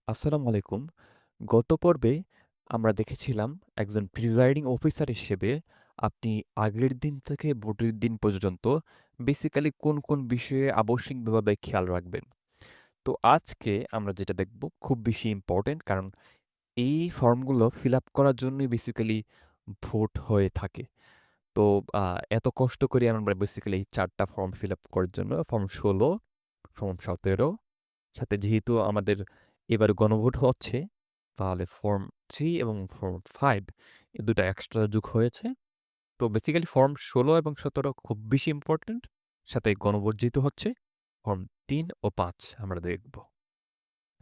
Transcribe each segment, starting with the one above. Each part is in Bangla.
আসসালামু আলাইকুম। গত পর্বে আমরা দেখেছিলাম একজন প্রিজাইডিং অফিসার হিসেবে আপনি আগের দিন থেকে ভোটের দিন পর্যন্ত বেসিক্যালি কোন বিষয়ে আবশ্যিকভাবে খেয়াল রাখবেন। তো আজকে আমরা যেটা দেখব খুব বেশি ইম্পোর্টেন্ট, কারণ এই ফর্মগুলো ফিল আপ করার জন্যই বেসিক্যালি ভোট হয়ে থাকে। তো আ এত কষ্ট করে আমরা বেসিক্যালি এই ৪ টা ফর্ম ফিল আপ করার জন্য ফর্ম ১৬, ফর্ম ১৭ সাথে যেহেতু আমাদের এবার গণভোট হচ্ছে, তাহলে ফর্ম 3 এবং ফর্ম 5 এই ২ টা এক্সট্রা যোগ হয়েছে। তো বেসিক্যালি ফর্ম ১৬ এবং ১৭ খুব বেশি ইম্পোর্টেন্ট। সাথে গণভোট যেহেতু হচ্ছে, ফর্ম ৩ ও ৫ আমরা দেখব।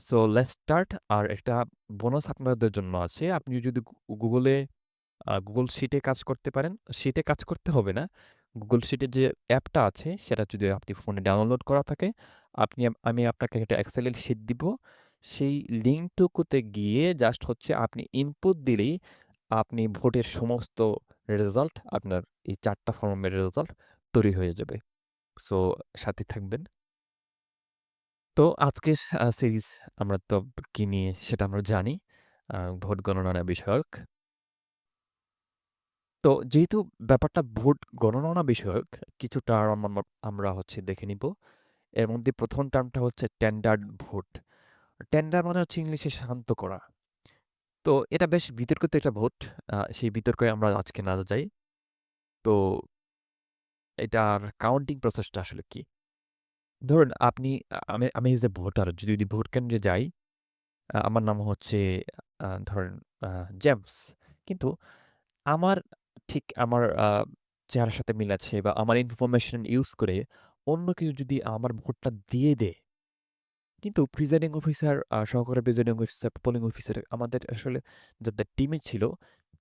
So let's start. আর একটা বোনাস আপনাদের জন্য আছে। আপনি যদি গুগলে গুগল শিটে কাজ করতে পারেন, শিটে কাজ করতে হবে না। গুগল শিটের যে অ্যাপটা আছে সেটা যদি আপনি ফোনে ডাউনলোড করা থাকে, আমি আপনাকে একটা এক্সেলের শিট দিব। সেই লিঙ্কটুকুতে গিয়ে জাস্ট হচ্ছে আপনি ইনপুট দিলেই আপনি ভোটের সমস্ত রেজাল্ট, আপনার এই ৪ টা ফর্মের রেজাল্ট তৈরি হয়ে যাবে। সো সাথে থাকবেন। তো আজকের সিরিজ আমরা তো কি নিয়ে সেটা আমরা জানি। ভোট গণনা বিষয়ক। তো যেহেতু ব্যাপারটা ভোট গণনা বিষয়ক, কিছু টার্ম আমরা হচ্ছে দেখে নিব। এর মধ্যে ১ম টার্মটা হচ্ছে টেন্ডার্ড ভোট। টেন্ডার মানে হচ্ছে ইংলিশে শান্ত করা। তো এটা বেশ বিতর্কিত একটা ভোট। সেই বিতর্কে আমরা আজকে না যাই। তো এটার কাউন্টিং প্রসেসটা আসলে কি? ধরুন আপনি আমি এজ এ ভোটার যদি ভোট কেন্দ্রে যাই, আমার নাম হচ্ছে ধরেন আ জেমস। কিন্তু আমার আমার চেহারার সাথে মিল আছে বা আমার ইনফরমেশন ইউজ করে অন্য কেউ যদি আমার ভোটটা দিয়ে দেয়, কিন্তু প্রিজাইডিং অফিসার, সহকারী প্রিজাইডিং অফিসার, পোলিং অফিসার আমাদের আসলে যাদের টিমে ছিল,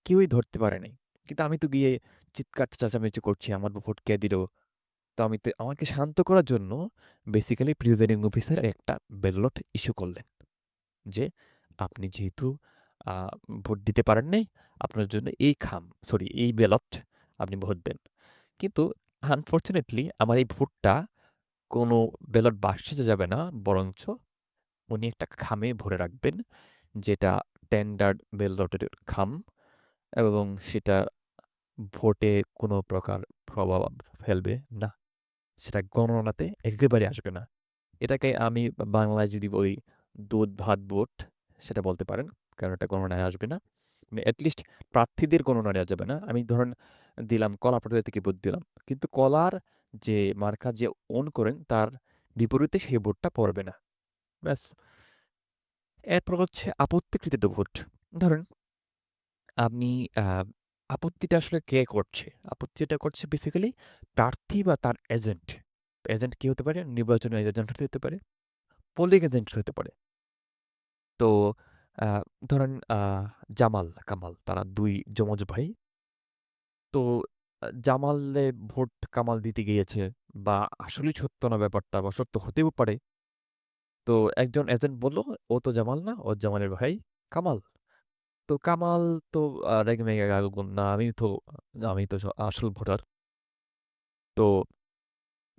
কেউই ধরতে পারে নাই। কিন্তু আমি তো গিয়ে চিৎকার চেঁচামেচি করছি, আমার ভোট কে দিল? তো আমাকে শান্ত করার জন্য বেসিক্যালি প্রিজাইডিং অফিসার একটা ব্যালট ইস্যু করলেন যে, আপনি যেহেতু আ ভোট দিতে পারেন নাই, আপনার জন্য এই ব্যালট আপনি ভোট দেন। কিন্তু আনফরচুনেটলি আমার এই ভোটটা কোনো ব্যালট বাক্সে যাবে না, বরঞ্চ উনি একটা খামে ভরে রাখবেন, যেটা টেন্ডার্ড ব্যালটের খাম, এবং সেটা ভোটে কোনো প্রকার প্রভাব ফেলবে না। সেটা গণনাতে একেবারে আসবে না। এটাকে আমি বাংলায় যদি বলি, দুধ ভাত ভোট, সেটা বলতে পারেন। কারণ এটা গণনায় আসবে না। মানে এটলিস্ট প্রার্থীদের গণনায় নেওয়া যাবে না। আমি ধরেন দিলাম কলা পাটুয়া থেকে ভোট দিলাম। কিন্তু কলার যে মার্কা যে ওন করেন, তার বিপরীতে সেই ভোটটা পড়বে না। ব্যাস। এরপর হচ্ছে আপত্তিকৃত ভোট। ধরেন আপনি আ আপত্তিটা আসলে কে করছে? আপত্তিটা করছে বেসিক্যালি প্রার্থী বা তার এজেন্ট। এজেন্ট কি হতে পারে? নির্বাচনী এজেন্ট হতে পারে, পোলিং এজেন্ট হতে পারে। তো আ ধরেন জামাল, কামাল তারা ২ যমজ ভাই। তো জামালে ভোট কামাল দিতে গিয়েছে, বা আসলেই সত্য না ব্যাপারটা, বা সত্য হতেও পারে। তো একজন এজেন্ট বলল, "ও তো জামাল না, ও জামালের ভাই কামাল।" তো কামাল তো রেগেমেগে গেল, "না, আমি তো আসল ভোটার।" তো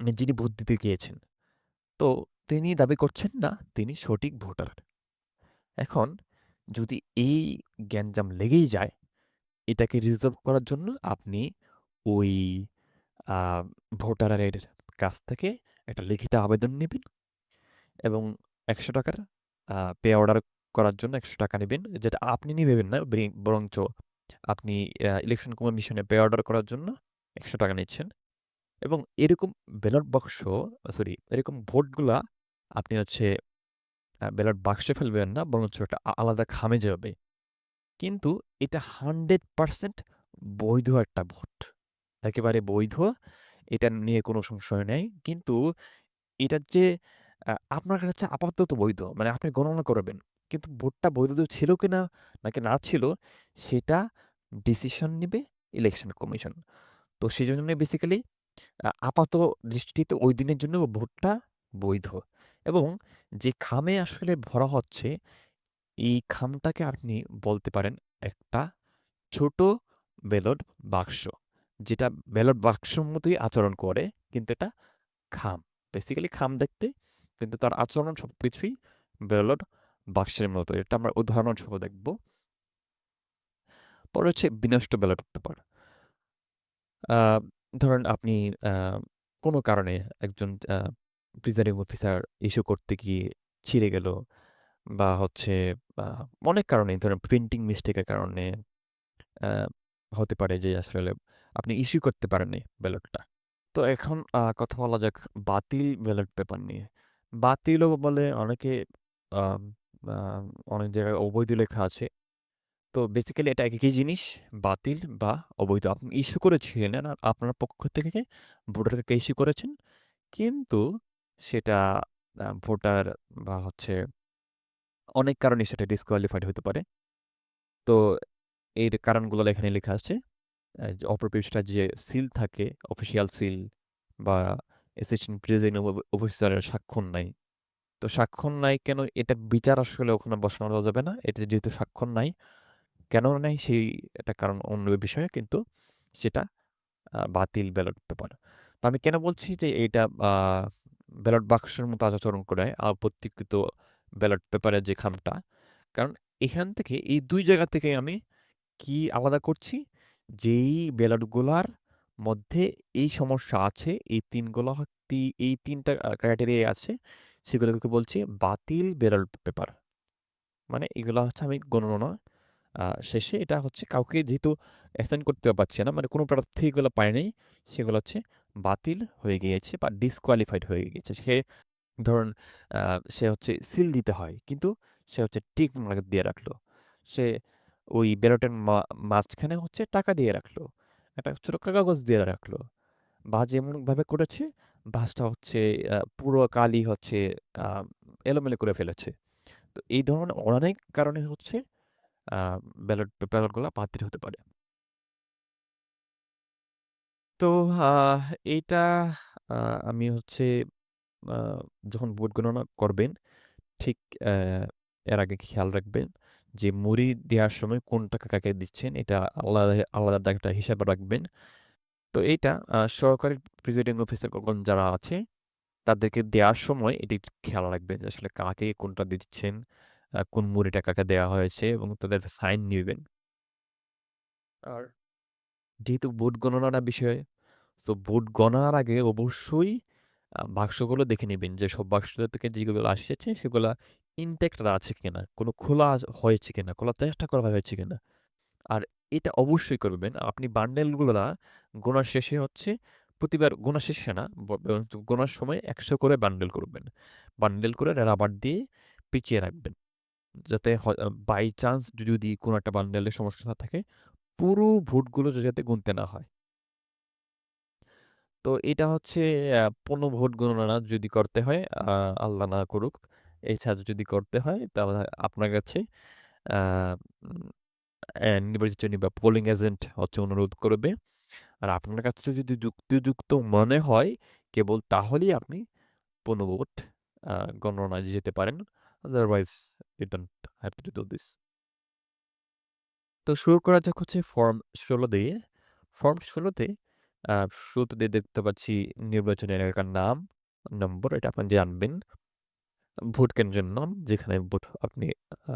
যিনি ভোট দিতে গিয়েছেন, তো তিনি দাবি করছেন না তিনি সঠিক ভোটার। এখন যদি এই গ্যাঞ্জাম লেগেই যায়, এটাকে রিজলভ করার জন্য আপনি ওই আ ভোটারের কাছ থেকে একটা লিখিত আবেদন নিবেন, এবং ৳১০০ পে অর্ডার করার জন্য ৳১০০ নিবেন। যেটা আপনি নিবেন না, বরঞ্চ আপনি ইলেকশন কমিশনে পে অর্ডার করার জন্য ৳১০০ নিচ্ছেন। এবং এরকম ব্যালট বাক্স, এরকম ভোটগুলা আপনি হচ্ছে ব্যালট বাক্সে ফেলবেন না, বরঞ্চ একটা আলাদা খামে যাবে। কিন্তু এটা 100% বৈধ একটা ভোট। একেবারে বৈধ। এটা নিয়ে কোনো সংশয় নেই। কিন্তু এটার যে আপনার কাছে আপাতত বৈধ। মানে আপনি গণনা করবেন। কিন্তু ভোটটা বৈধ ছিল কিনা নাকি না ছিল, সেটা ডিসিশন নিবে ইলেকশন কমিশন। তো সেজন্য বেসিক্যালি আপাত দৃষ্টিতে ওই দিনের জন্য ভোটটা বৈধ। এবং যে খামে আসলে ভরা হচ্ছে, এই খামটাকে আপনি বলতে পারেন একটা ছোট ব্যালট বাক্স। যেটা ব্যালট বাক্সের মতোই আচরণ করে, কিন্তু এটা খাম। বেসিক্যালি খাম দেখতে, কিন্তু তার আচরণ সবকিছুই ব্যালট বাক্সের মতো। এটা আমরা উদাহরণসহ দেখব। পরে হচ্ছে বিনষ্ট ব্যালট পেপার। আ ধরেন আপনি আ কোনো কারণে একজন প্রিজাইডিং অফিসার ইস্যু করতে গিয়ে ছিঁড়ে গেল বা হচ্ছে আ অনেক কারণেই ধরেন প্রিন্টিং মিস্টেকের কারণে আ হতে পারে যে আসলে আপনি ইস্যু করতে পারেননি ব্যালটটা। তো এখন কথা বলা যাক বাতিল ব্যালট পেপার নিয়ে। বাতিলও বলে অনেকে আম আ অনেক জায়গায় অবৈধ লেখা আছে। তো বেসিক্যালি এটা একই জিনিস বাতিল বা অবৈধ। আপনি ইস্যু করেছিলেন আর আপনার পক্ষ থেকে ভোটারকে ইস্যু করেছেন। কিন্তু সেটা ভোটার বা হচ্ছে অনেক কারণে সেটা ডিসকোয়ালিফাইড হতে পারে। তো এর কারণগুলো এখানে লেখা আছে। যে অপর পৃষ্ঠায় যে সিল থাকে, অফিসিয়াল সিল বা অ্যাসিস্ট্যান্ট প্রিজাইডিং অফিসারের স্বাক্ষর নাই। তো স্বাক্ষর নাই কেন? এটার বিচার আসলে ওখানে বসানো যাবে না। এটা যেহেতু স্বাক্ষর নাই, কেন নাই সেই এটা কারণ অন্য বিষয় কিন্তু সেটা বাতিল ব্যালট পেপার। তো আমি কেন বলছি যে এইটা ব্যালট বাক্সের মতো আচরণ করে প্রত্যেকৃত ব্যালট পেপারের যে খামটা। কারণ এখান থেকে এই ২ জায়গা থেকে আমি কি আলাদা করছি? যেই ব্যালটগুলার মধ্যে এই সমস্যা আছে, এই ৩ গুলো এই ৩ টা ক্রাইটেরিয়া আছে, সেগুলোকে বলছি বাতিল ব্যালট পেপার। মানে এগুলা হচ্ছে আমি গণনা শেষে এটা হচ্ছে কাউকে যেহেতু অ্যাসাইন করতে পারছি না, মানে কোনো প্রার্থী এগুলো পায় নাই, সেগুলো হচ্ছে বাতিল হয়ে গিয়েছে বা ডিসকোয়ালিফাইড হয়ে গিয়েছে। ধরুন আ সে হচ্ছে সিল দিতে হয়। কিন্তু সে হচ্ছে টিক মার্ক দিয়ে রাখলো। সে ওই ব্যালটের মাঝখানে হচ্ছে টাকা দিয়ে রাখলো। একটা ছোট কাগজ দিয়ে রাখলো। বা যেমনভাবে করেছে, ভাঁজটা হচ্ছে পুরো কালি হচ্ছে আ এলোমেলো করে ফেলেছে। তো এই ধরনের অনেক কারণে হচ্ছে আ ব্যালট পেপারগুলা বাতিল হতে পারে। তো এইটা আ আমি হচ্ছে আ যখন ভোট গণনা করবেন ঠিক অ্যা এর আগে খেয়াল রাখবেন যে মুড়ি দেওয়ার সময় কোন টাকা কাকে দিচ্ছেন এটা আলাদা একটা হিসাব রাখবেন। তো এইটা সহকারী প্রিজাইডিং অফিসারগণ যারা আছে তাদেরকে দেওয়ার সময় এটি খেয়াল রাখবেন যে আসলে কাকে কোনটা দিচ্ছেন, কোন মুড়িটা কাকে দেওয়া হয়েছে এবং তাদের সাইন নিবেন। আর যেহেতু ভোট গণনার বিষয়, সো ভোট গণনার আগে অবশ্যই বাক্সগুলো দেখে নিবেন যে সব বাক্স থেকে যেগুলো এসেছে সেগুলা ইনট্যাক্ট আছে কিনা, কোনো খোলা হয়েছে কিনা, খোলার চেষ্টা করা হয়েছে কিনা। আর এটা অবশ্যই করবেন। আপনি বান্ডেলগুলা গোনার শেষে হচ্ছে প্রতিবার গোনার শেষে না বরঞ্চ গোনার সময় ১০০ করে বান্ডেল করবেন। বান্ডেল করে রাবার দিয়ে পেঁচিয়ে রাখবেন। যাতে বাই চান্স যদি কোনো একটা বান্ডেলের সমস্যা না থাকে, পুরো ভোটগুলো যাতে গুনতে না হয়। তো এটা হচ্ছে ১৫ ভোট গণনা যদি করতে হয়, আল্লাহ না করুক। এছাড়া যদি করতে হয় তাহলে আপনার কাছে আ উম নির্বাচিত বা পোলিং এজেন্ট হচ্ছে অনুরোধ করবে। আর আপনার কাছে যদি যুক্তিযুক্ত মনে হয় কেবল তাহলেই আপনি ১৫ ভোট আ গণনায় যেতে পারেন। Otherwise you don't have to do this. তো শুরু করা যাক হচ্ছে ফর্ম ১৬ দিয়ে। ফর্ম ১৬ তে আ শুরুতে দেখতে পাচ্ছি নির্বাচনী এলাকার নাম, নম্বর এটা আপনি জানবেন। ভোট কেন্দ্রের নাম যেখানে ভোট আপনি আ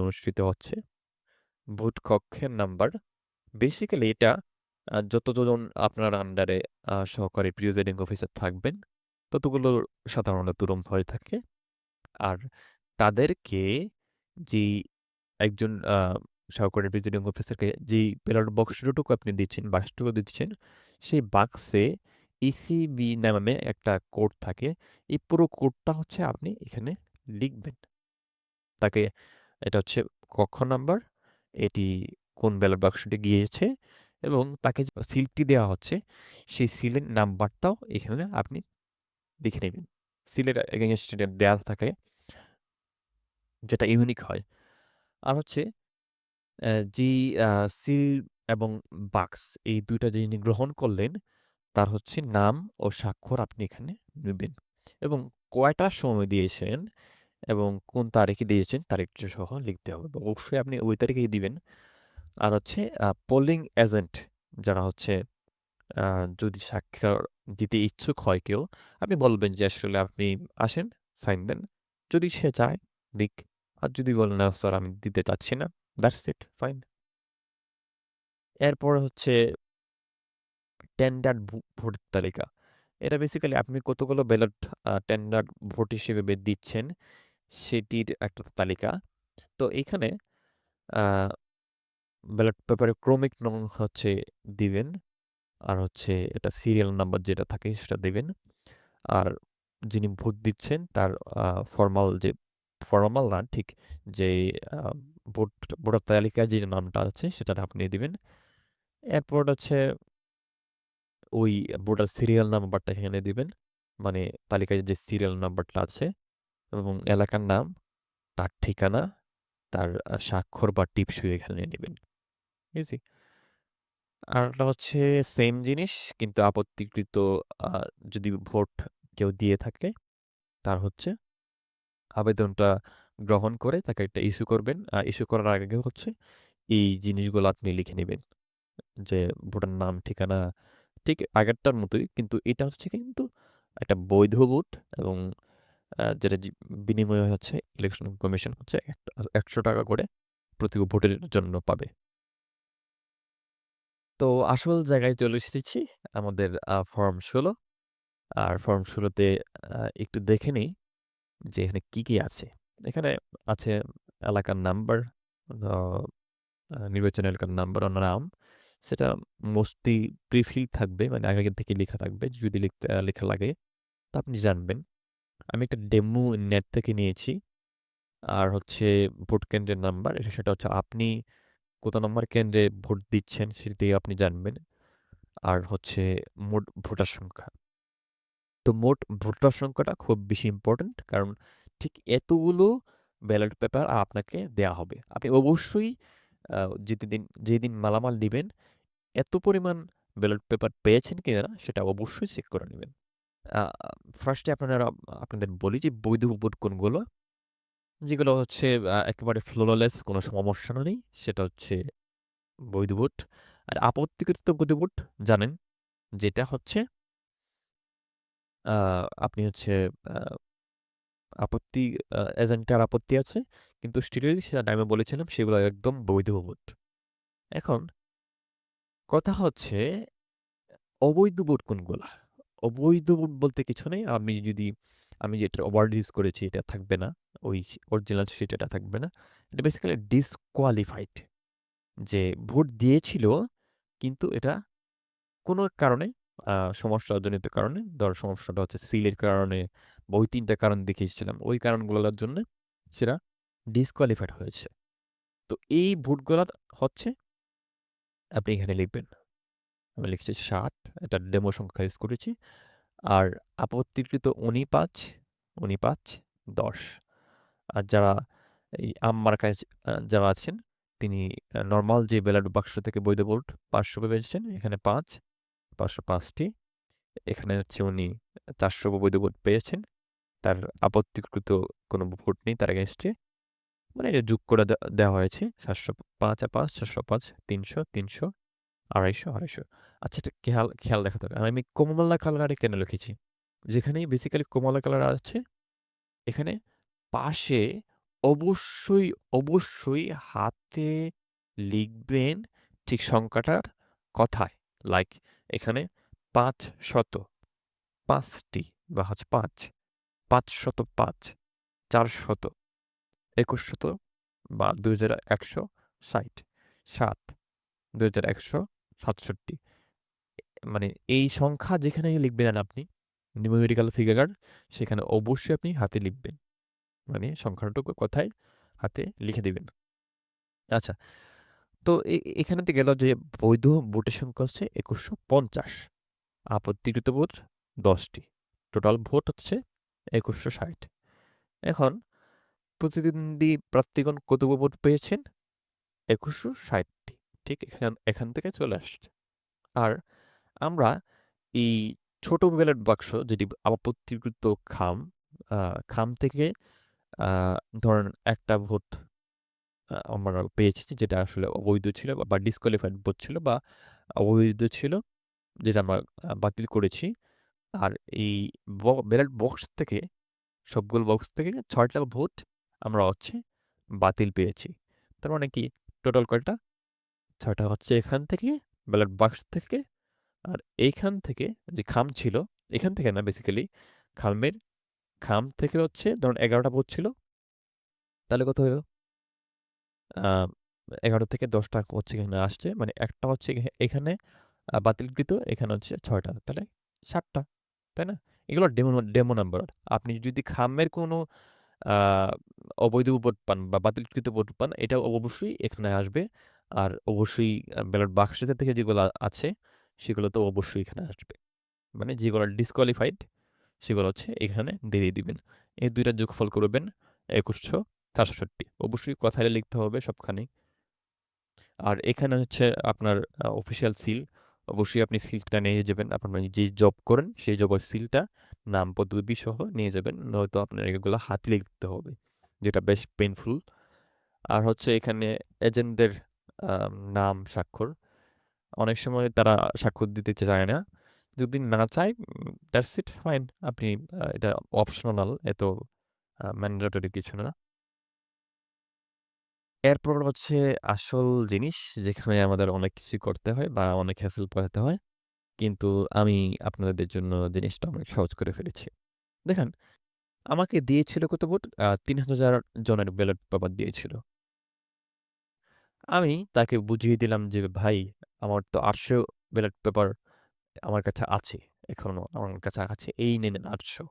অনুষ্ঠিত হচ্ছে। ভোট কক্ষের নাম্বার। বেসিক্যালি এটা যতজন আপনার আন্ডারে সহকারী প্রিজাইডিং অফিসার থাকবেন, ততগুলো সাধারণত রুম হয়ে থাকে। আর তাদেরকে যেই একজন সহকারী প্রিজাইডিং অফিসারকে যেই ব্যালট বক্সটুকু আপনি দিচ্ছেন, বাক্সটুকু দিচ্ছেন, সেই বাক্সে ইসিবি নামে একটা কোড থাকে। এই পুরো কোডটা হচ্ছে আপনি এখানে লিখবেন। তাকে এটা হচ্ছে কক্ষ নাম্বার, এটি কোন ব্যালট বাক্সটি গিয়েছে এবং তাকে যে সিলটি দেওয়া হচ্ছে, সেই সিলের নাম্বারটাও এখানে আপনি লিখে নেবেন। সিলের এগেইনস্ট এটা দেয়া থাকে যেটা ইউনিক হয়। আর হচ্ছে যেই সিল এবং বাক্স এই ২ টা যিনি গ্রহণ করলেন, তার হচ্ছে নাম ও স্বাক্ষর আপনি এখানে নিবেন এবং কয়টার সময় দিয়েছেন এবং কোন তারিখে দিয়েছেন তারিখটা সহ লিখতে হবে। অবশ্যই আপনি ওই তারিখেই দিবেন। আর হচ্ছে পোলিং এজেন্ট যারা হচ্ছে আ যদি স্বাক্ষর দিতে ইচ্ছুক হয় কেউ, আপনি বলবেন যে আসলে আপনি আসেন, সাইন দেন। যদি সে চায় দিক, আর যদি বলেন, "না স্যার আমি দিতে চাচ্ছি না," দ্যাটস ইট, ফাইন। এরপরে হচ্ছে টেন্ডার্ড ভোটের তালিকা। এটা বেসিক্যালি আপনি কতগুলো ব্যালট টেন্ডার্ড ভোট হিসেবে দিচ্ছেন, সেটির একটা তালিকা। তো এইখানে আ ব্যালট পেপারে ক্রমিক নং হচ্ছে দিবেন। আর হচ্ছে এটা সিরিয়াল নাম্বার যেটা থাকে সেটা দিবেন। আর যিনি ভোট দিচ্ছেন তার আ ফরমাল যে ফরমাল না ঠিক যে আ ভোট ভোটার তালিকায় যে নামটা আছে সেটা আপনি দিবেন। এরপর হচ্ছে ওই ভোটার সিরিয়াল নাম্বারটা এখানে দিবেন। মানে তালিকায় যে সিরিয়াল নাম্বারটা আছে এবং এলাকার নাম, তার ঠিকানা, তার স্বাক্ষর বা টিপসই এখানে নিবেন। ইজি। আরেকটা হচ্ছে সেম জিনিস কিন্তু আপত্তিকৃত আ যদি ভোট কেউ দিয়ে থাকে তার হচ্ছে আবেদনটা গ্রহণ করে তাকে একটা ইস্যু করবেন। ইস্যু করার আগে হচ্ছে এই জিনিসগুলো আপনি লিখে নিবেন। যে ভোটার নাম, ঠিকানা ঠিক আগেরটার মতোই কিন্তু এটা হচ্ছে কিন্তু একটা বৈধ ভোট এবং যেটা বিনিময়ে হচ্ছে ইলেকশন কমিশন হচ্ছে ৳১০০ করে প্রতি ভোটের জন্য পাবে। তো আসল জায়গায় চলে এসেছি আমাদের ফর্ম ১৬ আর ফর্ম ১৬ তে একটু দেখে নেই যে এখানে কি আছে। এখানে আছে এলাকার নাম্বার, আ আ নির্বাচনী এলাকার নাম্বার ও নাম। সেটা মোস্টলি প্রিফিল থাকবে মানে আগে থেকে লেখা থাকবে। যদি লিখতে লেখা লাগে তা আপনি জানবেন। আমি একটা ডেমো নেট থেকে নিয়েছি। আর হচ্ছে ভোট কেন্দ্রের নাম্বার সেটা হচ্ছে আপনি কত নম্বর কেন্দ্রে ভোট দিচ্ছেন সেটি আপনি জানবেন। আর হচ্ছে মোট ভোটার সংখ্যা। তো মোট ভোটার সংখ্যাটা খুব বেশি ইম্পোর্টেন্ট কারণ ঠিক এতগুলো ব্যালট পেপার আপনাকে দেয়া হবে। আপনি অবশ্যই আ যেদিন মালামাল দিবেন এত পরিমাণ ব্যালট পেপার পেয়েছেন কিনা সেটা অবশ্যই চেক করে নিবেন। আ ফার্স্ট এ আপনাদের বলি যে বৈধ ভোট কোনগুলো? যেগুলো হচ্ছে একেবারে ফ্লোলেস কোনো সমস্যা নেই সেটা হচ্ছে বৈধ ভোট। আর আপত্তিকৃত বৈধ ভোট জানেন যেটা হচ্ছে আ আপনি হচ্ছে আ আপত্তি এজেন্টার আপত্তি আছে। কিন্তু স্টিল সেটা আমি বলেছিলাম সেগুলো একদম বৈধ ভোট। এখন কথা হচ্ছে অবৈধ ভোট কোনগুলা? অবৈধ ভোট বলতে কিছু নেই। আমি যেটার ওয়ার্ড ইউজ করেছি এটা থাকবে না। ওই অরিজিনাল সেটা থাকবে না। এটা বেসিক্যালি ডিসকোয়ালিফাইড যে ভোট দিয়েছিল কিন্তু এটা কোনো কারণে সমস্যাজনিত কারণে সমস্যাটা হচ্ছে সিলের কারণে বা ওই ৩ টা কারণ দেখিয়েছিলাম। ওই কারণগুলোর জন্য সেটা ডিসকোয়ালিফাইড হয়েছে। তো এই ভোটগুলা হচ্ছে আপনি এখানে লিখবেন। আমি লিখছি ৭ এটা ডেমো সংখ্যা ইউজ করেছি। আর আপত্তিকৃত ৫, ১০ আর যারা এই আম মার্কায় যারা আছেন তিনি নরমাল যে ব্যালট বাক্স থেকে বৈধ ভোট ৫০০ পেয়েছেন। এখানে ৫, ৫০৫ টি। এখানে হচ্ছে উনি ৪০০ বৈধ ভোট পেয়েছেন। তার আপত্তিকৃত কোনো ভোট নেই তার এগেইনস্টে। মানে এটা যোগ করে দেওয়া হয়েছে ৭০৫ আর ৫, ৪০৫, ৩০০, ৩০০, ২৫০, ২৫০। আচ্ছা এটা খেয়াল রাখতে হবে। আমি কমলা কালারে কেন লিখেছি? যেখানেই বেসিক্যালি কমলা কালার আছে, এখানে পাশে অবশ্যই, অবশ্যই হাতে লিখবেন ঠিক সংখ্যাটার কথায়। লাইক এখানে ৫০০, ৫ টি বা হচ্ছে ৫, ৫০৫, ৪০০, ২১০০ বা ২১৬০, ৭, ২১৬৭। মানে এই সংখ্যা যেখানেই লিখবেন আপনি নিউমেরিক্যাল ফিগার সেখানে অবশ্যই আপনি হাতে লিখবেন। মানে সংখ্যাটুকু কথায় হাতে লিখে দিবেন। আচ্ছা, তো এখানে তো গেল যে বৈধ ভোটের সংখ্যা হচ্ছে ২১৫০। আপত্তিকৃত ভোট ১০ টি। টোটাল ভোট হচ্ছে ২১৬০। এখন প্রতিদ্বন্দ্বী প্রার্থীগণ কত ভোট পেয়েছেন? ২১৬০ টি। ঠিক এখান থেকে চলে আসছে। আর আমরা এই ছোট ব্যালট বাক্স যেটি আপত্তিকৃত খাম, আ খাম থেকে আ ধরেন একটা ভোট আমরা পেয়েছি যেটা আসলে অবৈধ ছিল বা ডিসকোয়ালিফাইড ভোট ছিল বা অবৈধ ছিল যেটা আমরা বাতিল করেছি। আর এই ব্যালট বক্স থেকে সবগুলো বক্স থেকে ৬ টা ভোট আমরা হচ্ছে বাতিল পেয়েছি। তার মানে কি? টোটাল কয়টা? ৬ টা হচ্ছে এখান থেকে, ব্যালট বাক্স থেকে, আর এইখান থেকে যে খাম ছিল, এখান থেকে না বেসিক্যালি খামের খাম থেকে হচ্ছে ধরুন ১১ টা ভোট ছিল। তাহলে কত হইল? আ ১১ থেকে ১০ টা হচ্ছে এখানে আসছে। মানে একটা হচ্ছে এখানে বাতিলকৃত, এখানে হচ্ছে ৬ টা। তাহলে ৭ টা। তাই না? এগুলো ডেমো নাম্বার। আপনি যদি খামের কোনো আ অবৈধ ভোট পান বা বাতিলকৃত ভোট পান, এটা অবশ্যই এখানে আসবে। আর অবশ্যই ব্যালট বাক্সের থেকে যেগুলো আছে, সেগুলো তো অবশ্যই এখানে আসবে। মানে যেগুলো ডিসকোয়ালিফাইড, সেগুলো হচ্ছে এখানে দিয়ে দিবেন। এই ২ টা যোগফল করবেন ২১৬৭। অবশ্যই কথায় লিখতে হবে সবখানেই। আর এখানে হচ্ছে আপনার অফিসিয়াল সিল। অবশ্যই আপনি সিলটা নিয়ে যাবেন। আপনার যেই জব করেন, সেই জবের সিলটা, নাম, পদবি সহ নিয়ে যাবেন। নয়তো আপনার এগুলো হাতে লিখতে হবে, যেটা বেশ পেইনফুল। আর হচ্ছে এখানে এজেন্টদের নাম, স্বাক্ষর। অনেক সময় তারা স্বাক্ষর দিতে চায় না। যদি না চায়, দ্যাটস ইট, ফাইন। আপনি এটা অপশনাল, এত ম্যান্ডেটরি কিছু না। এরপর হচ্ছে আসল জিনিস, যেখানে আমাদের অনেক কিছুই করতে হয় বা অনেক হ্যাসেল পোহাতে হয়। কিন্তু আমি আপনাদের জন্য জিনিসটা অনেক সহজ করে ফেলেছি। দেখেন, আমাকে দিয়েছিল কত ভোট? ৩,০০০ জনের ব্যালট পেপার দিয়েছিল। আমি তাকে বুঝিয়ে দিলাম যে, "ভাই, আমার তো ৮০০ ব্যালট পেপার আমার কাছে আছে। এখনো আমার কাছে আছে। এই নেন ৮০০।"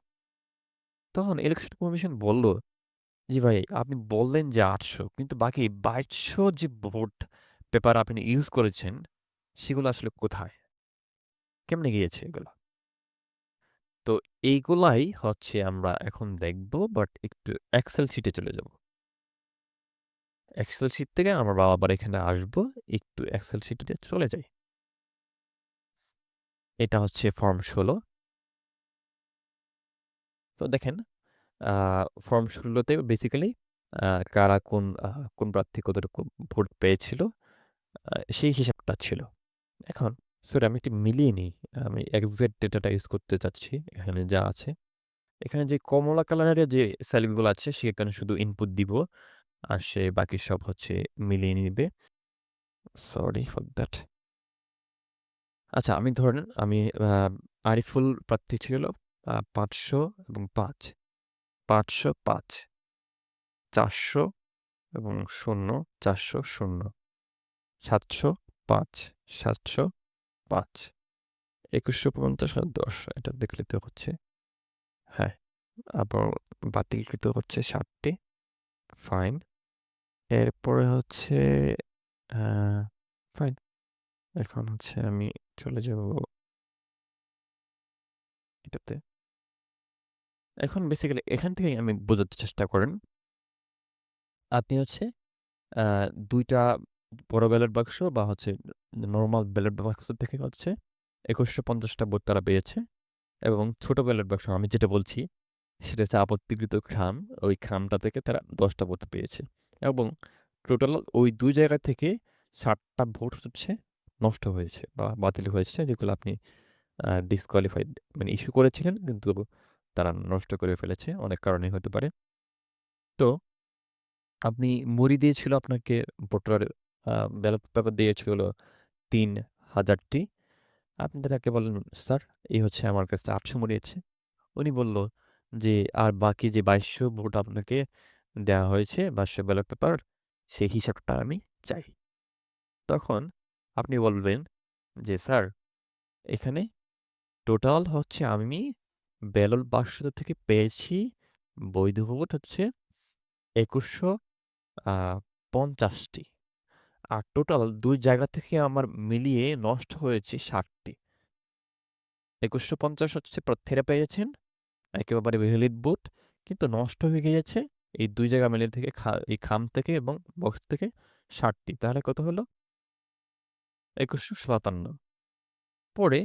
তখন ইলেকশন কমিশন বলল, "জি ভাই, আপনি বললেন যে ৮০০, কিন্তু বাকি ২২০০ যে ভোট পেপার আপনি ইউজ করেছেন, সেগুলো আসলে কোথায়? কেমনে গিয়েছে এগুলা?" তো এইগুলাই হচ্ছে আমরা এখন দেখব, বাট একটু এক্সেল শিটে চলে যাব। এক্সেল শিট থেকে আমরা আবার এখানে আসবো। একটু এক্সেল শিটে চলে যাই। এটা হচ্ছে ফর্ম ১৬। তো দেখেন, আ ফর্ম ১৬ তে বেসিক্যালি আ কারা কোন প্রার্থী কতটুকু ভোট পেয়েছিল, সেই হিসাবটা ছিল। এখন সরি, আমি একটু মিলিয়ে নিই। আমি এক্সাক্ট ডেটাটা ইউজ করতে চাচ্ছি, এখানে যা আছে। এখানে যে কমলা কালারের যে সেলগুলো আছে, সেখানে শুধু ইনপুট দিব। আর সে বাকি সব হচ্ছে মিলিয়ে নিবে। Sorry for that. আচ্ছা, আমি ধরেন আ আরিফুল প্রার্থী ছিল ৫০০ এবং ৫। ৫০৫, ৪০০ এবং ০, ৪০০, ০, ৭০৫, ৭০৫, ২১৫০ আর ১০। এটা দেখলে তো হচ্ছে, হ্যাঁ, আবার বাতিলকৃত হচ্ছে ৭ টি। ফাইন। এরপরে হচ্ছে আ ফাইন। এখন হচ্ছে আমি চলে যাব এটাতে। এখন বেসিক্যালি এখান থেকেই আমি বোঝাতে চেষ্টা করেন। আপনি হচ্ছে আ ২ টা বড় ব্যালট বাক্স বা হচ্ছে নরমাল ব্যালট বাক্স থেকে হচ্ছে ২১৫০ টা ভোট তারা পেয়েছে, এবং ছোট ব্যালট বাক্স আমি যেটা বলছি, সেটা হচ্ছে আপত্তিকৃত খাম। ওই খামটা থেকে তারা ১০ টা ভোট পেয়েছে, এবং টোটাল ওই ২ জায়গা থেকে ৬০ টা ভোট হচ্ছে নষ্ট হয়েছে বা বাতিল হয়েছে, যেগুলো আপনি ডিসকোয়ালিফাইড মানে ইস্যু করেছিলেন, কিন্তু তারা নষ্ট করে ফেলেছে। অনেক কারণেই হতে পারে। তো আপনি মুড়ি দিয়েছিল আপনাকে, ভোটার আ ব্যালট পেপার দিয়েছিল হলো ৩,০০০ টি। আপনি তাকে বললেন, "স্যার, এই হচ্ছে আমার কাছে ৮০০ মুড়ি আছে।" উনি বলল যে, "আর বাকি যে ২২০০ ভোট আপনাকে দেওয়া হয়েছে, ২২০০ ব্যালট পেপার, সেই হিসাবটা আমি চাই।" তখন আপনি বলবেন যে, "স্যার, এখানে টোটাল হচ্ছে আমি ব্যালট বাক্স থেকে পেয়েছি বৈধ ভোট হচ্ছে ২১৫০ আ ৫০ টি। আর টোটাল ২ জায়গা থেকে আমার মিলিয়ে নষ্ট হয়েছে ৬০ টি। ২১৫০ হচ্ছে প্রার্থীরা পেয়েছেন একেবারে ভ্যালিড ভোট। কিন্তু নষ্ট হয়ে গিয়েছে এই ২ জায়গা মিলিয়ে থেকে এই খাম থেকে এবং বক্স থেকে ৬০ টি। তাহলে কত হলো? ২১৫৭। পরে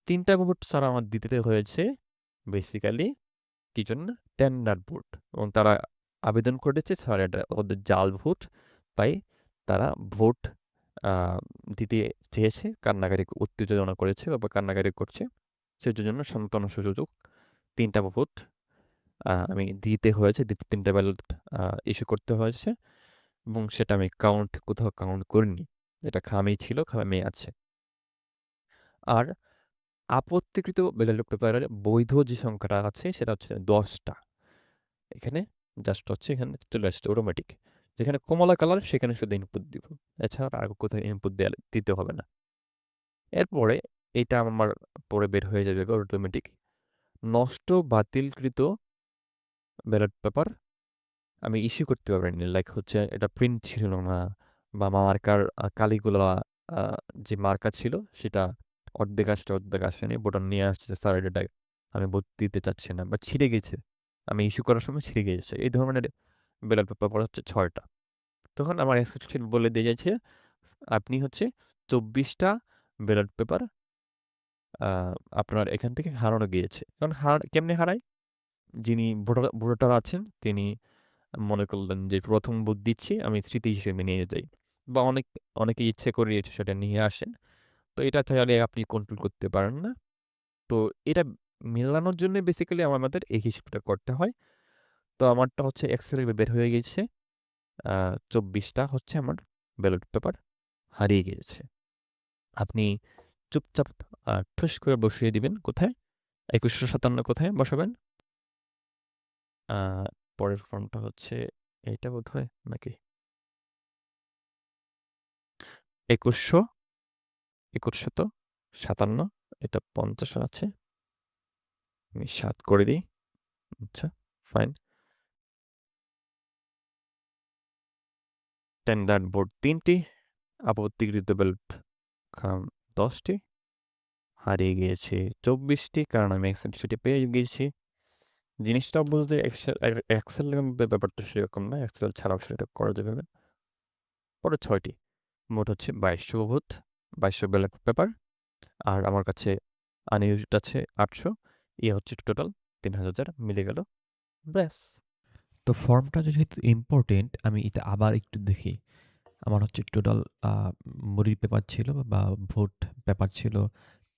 ৩ টা ভোট স্যার আমার দিতে হয়েছে বেসিক্যালি কি জন্য? টেন্ডার ভোট, এবং তারা আবেদন করেছে স্যার এটা ওদের জাল ভোট। তাই তারা ভোট আ দিতে চেয়েছে, কান্নাকাটি উত্তেজনা করেছে বা কান্নাকাটি করছে। সেজন্য সান্ত্বনা সুযোগ ৩ টা ভোট আমি দিতে হয়েছে, ৩টা ব্যালট ইস্যু করতে হয়েছে এবং সেটা আমি কোথাও কাউন্ট করিনি। এটা খামই ছিল, খামই আছে। আর আপত্তিকৃত ব্যালট পেপারের বৈধ যে সংখ্যাটা আছে সেটা হচ্ছে ১০ টা। এখানে জাস্ট হচ্ছে এখানে চলে আসছে অটোমেটিক। যেখানে কমলা কালার সেখানে শুধু ইনপুট দিব। এছাড়া আর কোথাও ইনপুট দিতে হবে না। এরপরে এইটা আমার পরে বের হয়ে যাবে অটোমেটিক। নষ্ট বাতিলকৃত ব্যালট পেপার আমি ইস্যু করতে পারিনি। লাইক হচ্ছে এটা প্রিন্ট ছিল না বা মার্কার কালিগুলা আ যে মার্কার ছিল সেটা অর্ধেক আসছে, অর্ধেক আসেনি। বোতাম নিয়ে আসছে স্যার এটা আমি ভোট দিতে চাচ্ছি না বা ছিঁড়ে গেছে। আমি ইস্যু করার সময় ছিঁড়ে গিয়েছে। এই ধরনের ব্যালট পেপার হচ্ছে ৬ টা। তখন আমার অ্যাসোসিয়েট বলে দিয়েছে, আপনি হচ্ছে ২৪ টা ব্যালট পেপার আ আপনার এখান থেকে হারানো গিয়েছে। এখন কেমনে হারায়? যিনি ভোটার আছেন তিনি মনে করলেন যে ১ম ভোট দিচ্ছি আমি স্মৃতি হিসেবে নিয়ে যাই। বা অনেকে ইচ্ছে করে সেটা নিয়ে আসেন। তো এটা চাইলে আপনি কন্ট্রোল করতে পারেন না। তো এটা মেলানোর জন্য বেসিক্যালি আমাদের এই হিসেবটা করতে হয়। তো আমারটা হচ্ছে এক্সেল এ বের হয়ে গেছে। আ ২৪ টা হচ্ছে আমার ব্যালট পেপার হারিয়ে গিয়েছে। আপনি চুপচাপ ঠুস করে বসিয়ে দিবেন কোথায়? ২১৫৭ কোথায় বসাবেন? আ পরের ফর্মটা হচ্ছে এইটা বোধহয় নাকি? ২১৫৭ এটা ৫০ আছে। আমি ৭ করে দিই। আচ্ছা, ফাইন। স্ট্যান্ডার্ড বোর্ড ৩ টি, আপত্তিকৃত ব্যালট খাম ১০ টি, হারিয়ে গিয়েছে ২৪ টি কারণ আমি এক্সেল শিটে পেয়ে গিয়েছি। জিনিসটাও বুঝতে এক্সেলের মধ্যে ব্যাপারটা সেরকম না। এক্সেল ছাড়াও সেটা করা যাবে না। পরে ৬ টি। মোট হচ্ছে ২২০০ ভোট, ২২০০ ব্যালট পেপার। আর আমার কাছে আনইউজড আছে ৮০০। হচ্ছে টোটাল ৩০০০ মিলে গেল। ব্যাস। তো ফর্মটা যেহেতু ইম্পোর্টেন্ট, আমি এটা আবার একটু দেখি। আমার হচ্ছে টোটাল আ মুড়ির পেপার ছিল বা ভোট পেপার ছিল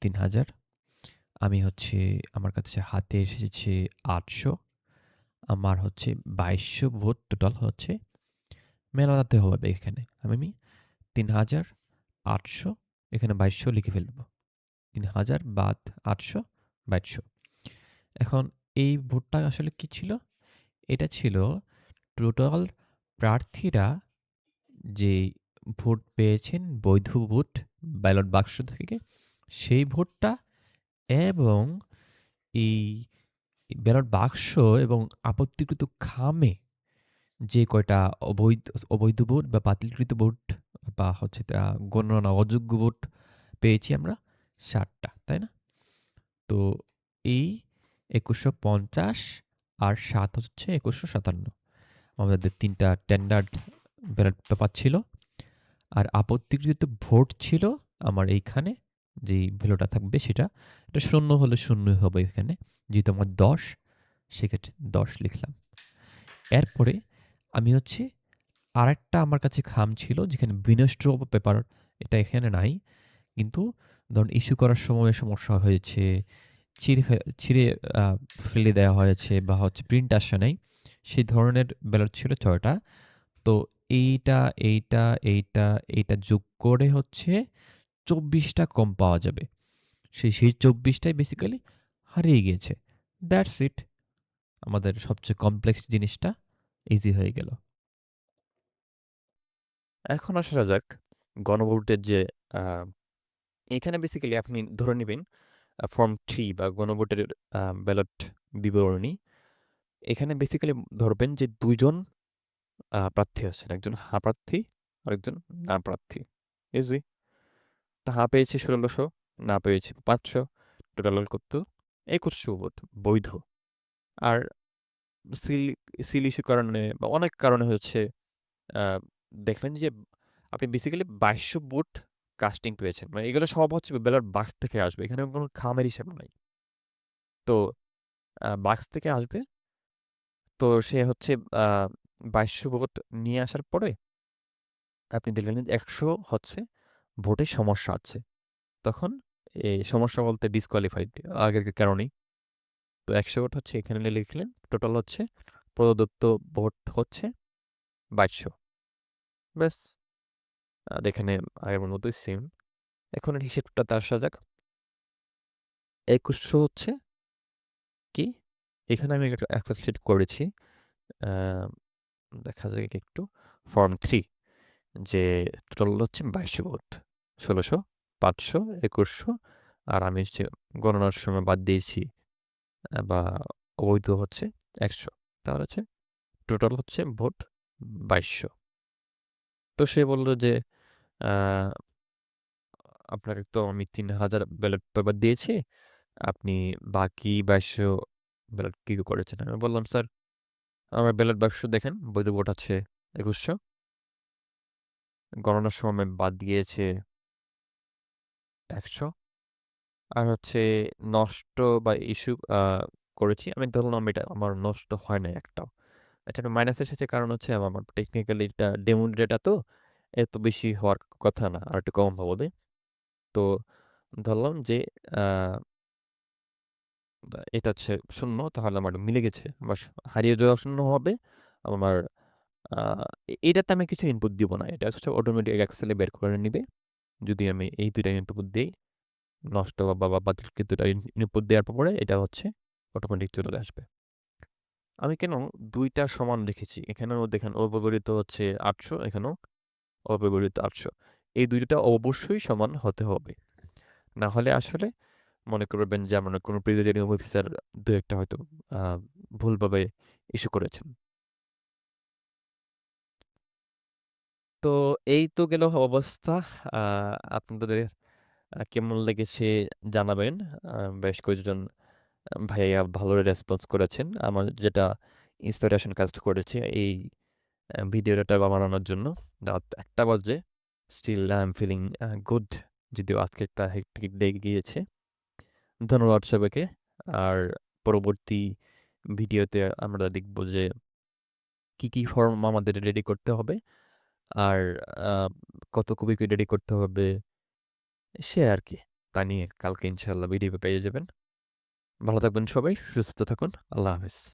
৩,০০০। আমি হচ্ছে আমার কাছে হাতে এসেছে ৮০০। আমার হচ্ছে ২২০০ ভোট টোটাল হচ্ছে মেলাতে হবে এখানে। আমি ৩,০০০, ৮০০ এখানে ২২০০ লিখে ফেলব। ৩,০০০ বাদ ৮০০, ২২০০। এখন এই ভোটটা আসলে কি ছিল? এটা ছিল টোটাল প্রার্থীরা যে ভোট পেয়েছেন বৈধ ভোট ব্যালট বাক্স থেকে সেই ভোটটা এবং এই ব্যালট বাক্স এবং আপত্তিকৃত খামে যে কয়টা অবৈধ অবৈধ ভোট বা বাতিলকৃত ভোট বা হচ্ছে তা গণনা অযোগ্য ভোট পেয়েছি আমরা ৭টা, তাই না? তো এই ২১৫০ আর ৭ হচ্ছে ২১৫৭। আমাদের ৩টা স্ট্যান্ডার্ড ব্যালট পেপার ছিল। আর আপত্তিকৃত ভোট ছিল আমার এইখানে যেই ভ্যালুটা থাকবে সেটা। এটা ০ হলে ০ হবে এখানে। যেহেতু আমার ১০ সেক্ষেত্রে ১০ লিখলাম। এরপরে আমি হচ্ছে আরেকটা আমার কাছে খাম ছিল যেখানে বিনষ্ট পেপার এটা এখানে নাই। কিন্তু ধরুন ইস্যু করার সময় সমস্যা হয়েছে, ছিঁড়ে ফেলে দেওয়া হয়েছে বা হচ্ছে প্রিন্ট আসে নাই। সেই ধরনের ব্যালট ছিল ৬ টা। তো এইটা, এইটা, এইটা, এইটা যোগ করে হচ্ছে ২৪ টা কম পাওয়া যাবে। সেই ২৪ টাই বেসিক্যালি হারিয়ে গিয়েছে। That's it. আমাদের সবচেয়ে কমপ্লেক্স জিনিসটা ইজি হয়ে গেল। এখন আসা যাক গণভোটের যে আ এখানে বেসিক্যালি আপনি ধরে নিবেন ফর্ম ৩ বা গণভোটের ব্যালট বিবরণী। এখানে বেসিক্যালি ধরবেন যে ২ জন প্রার্থী আছেন। একজন হা প্রার্থী, আরেকজন না প্রার্থী। ইজি। তো হা পেয়েছে ১৬০০, না পেয়েছে ৫০০। টোটাল হল কত? ২১০০ ভোট বৈধ। আর সিল সিল ইস্যু কারণে বা অনেক কারণে হচ্ছে আ দেখলেন যে আপনি বেসিক্যালি ২২০০ ভোট কাস্টিং পেয়েছেন। মানে এগুলো সব হচ্ছে ব্যালট বাক্স থেকে আসবে। এখানে কোনো খামের হিসাব নাই। তো বাক্স থেকে আসবে। তো সে হচ্ছে আ ২২০০ ভোট নিয়ে আসার পরে আপনি দেখলেন যে ১০০ হচ্ছে ভোটে সমস্যা আছে। তখন সমস্যা বলতে ডিসকোয়ালিফাইড আগের কারণেই। তো ১০০ ভোট হচ্ছে এখানে লিখলেন। টোটাল হচ্ছে প্রদত্ত ভোট হচ্ছে ২২০০। ব্যাস। আর এখানে আগের মতোই সেম। এখন এর হিসেবটাতে আসা যাক। ২১০০ হচ্ছে কি? এখানে আমি একটা এক্সেল শিট করেছি। আ দেখা যায় কি একটু ফর্ম 3 যে টোটাল হচ্ছে ২২০০ ভোট। ১৬০০, ৫০০, ২১০০ আর আমি হচ্ছে গণনার সময় বাদ দিয়েছি বা অবৈধ হচ্ছে ১০০। তাহলে হচ্ছে টোটাল হচ্ছে ভোট ২২০০। তো সে বলল যে, আ আপনাকে তো আমি ৩,০০০ ব্যালট পেপার দিয়েছি। আপনি বাকি ২২০০ ব্যালট কি করেছেন? আমি বললাম, "স্যার, আমার ব্যালট বাক্স দেখেন, বৈধ ভোট আছে ২১০০। গণনার সময় বাদ গিয়েছে ১০০ আর হচ্ছে নষ্ট বা ইস্যু করেছি। আমি ধরলাম এটা আমার নষ্ট হয় নাই একটাও। এটা একটা মাইনাস এসেছে কারণ হচ্ছে আমার টেকনিক্যালি এটা ডেমো ডেটা তো এত বেশি হওয়ার কথা না। আরেকটু কম হবে। তো ধরলাম যে আ এটা হচ্ছে ০ তাহলে আমার মিলে গেছে। আমার হারিয়ে যাওয়া ০ হবে। আমার আ এটাতে আমি কিছু ইনপুট দিব না। এটা হচ্ছে অটোমেটিক এক্সেল এ বের করে নিবে। যদি আমি এই ২ টা ইনপুট দেই, নষ্ট বা বাতিলকৃত ইনপুট দেওয়ার পরে এটা হচ্ছে অটোমেটিক চলে আসবে। আমি কেন ২ টা সমান রেখেছি। এখানেও দেখেন অব্যবহৃত হচ্ছে ৮০০, এখানেও অব্যবহৃত ৮০০। এই ২ টা অবশ্যই সমান হতে হবে। না হলে আসলে মনে করবেন যে আমরা কোনো প্রিজাইডিং অফিসার ২-১ টা হয়তো আ ভুলভাবে ইস্যু করেছেন। তো এই তো গেল অবস্থা। আ আপনাদের কেমন লেগেছে জানাবেন। বেশ কয়েকজন ভাইয়া ভালো রেসপন্স করেছেন। আমার যেটা ইন্সপিরেশন কাজ করেছে এই ভিডিওটা বানানোর জন্য। রাত ১টা বাজে। Still I am feeling good. যদিও আজকে একটা হেক্টিক ডে গিয়েছে। ধন্যবাদ সবাইকে। আর পরবর্তী ভিডিওতে আমরা দেখব যে কি ফর্ম আমাদের রেডি করতে হবে। আর আ কত কপি রেডি করতে হবে সে আরকি। তা নিয়ে কালকে ইনশাআল্লাহ ভিডিও পেয়ে যাবেন। ভালো থাকবেন সবাই, সুস্থ থাকুন। আল্লাহ হাফেজ।